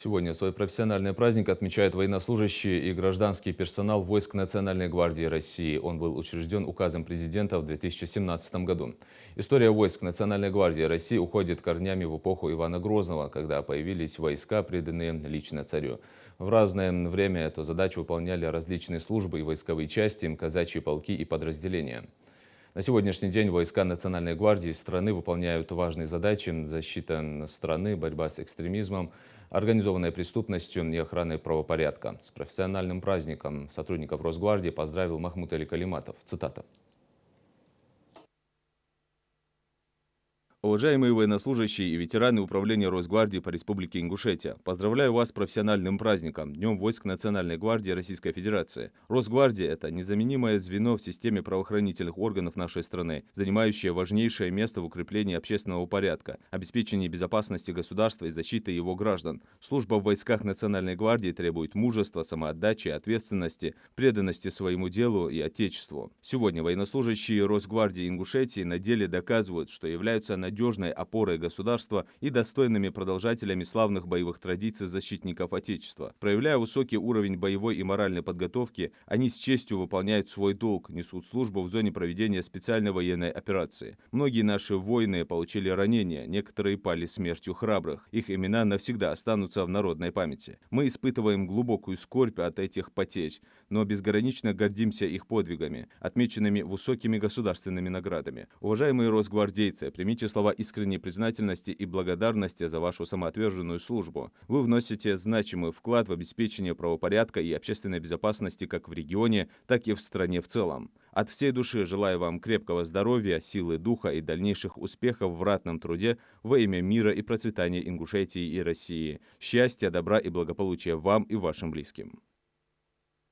Сегодня свой профессиональный праздник отмечают военнослужащие и гражданский персонал войск Национальной гвардии России. Он был учрежден указом президента в 2017 году. История войск Национальной гвардии России уходит корнями в эпоху Ивана Грозного, когда появились войска, преданные лично царю. В разное время эту задачу выполняли различные службы и войсковые части, казачьи полки и подразделения. На сегодняшний день войска Национальной гвардии страны выполняют важные задачи: защита страны, борьба с экстремизмом, организованной преступностью и охраной правопорядка. С профессиональным праздником сотрудников Росгвардии поздравил Махмуд Али Калиматов. Цитата. Уважаемые военнослужащие и ветераны Управления Росгвардии по Республике Ингушетия, поздравляю вас с профессиональным праздником – Днем войск Национальной гвардии Российской Федерации. Росгвардия – это незаменимое звено в системе правоохранительных органов нашей страны, занимающее важнейшее место в укреплении общественного порядка, обеспечении безопасности государства и защиты его граждан. Служба в войсках Национальной гвардии требует мужества, самоотдачи, ответственности, преданности своему делу и Отечеству. Сегодня военнослужащие Росгвардии Ингушетии на деле доказывают, что являются надежной опорой государства и достойными продолжателями славных боевых традиций защитников Отечества. Проявляя высокий уровень боевой и моральной подготовки, они с честью выполняют свой долг, несут службу в зоне проведения специальной военной операции. Многие наши воины получили ранения, некоторые пали смертью храбрых. Их имена навсегда останутся в народной памяти. Мы испытываем глубокую скорбь от этих потерь, но безгранично гордимся их подвигами, отмеченными высокими государственными наградами. Уважаемые росгвардейцы, примите слова искренней признательности и благодарности за вашу самоотверженную службу. Вы вносите значимый вклад в обеспечение правопорядка и общественной безопасности как в регионе, так и в стране в целом. От всей души желаю вам крепкого здоровья, силы духа и дальнейших успехов в ратном труде во имя мира и процветания Ингушетии и России. Счастья, добра и благополучия вам и вашим близким.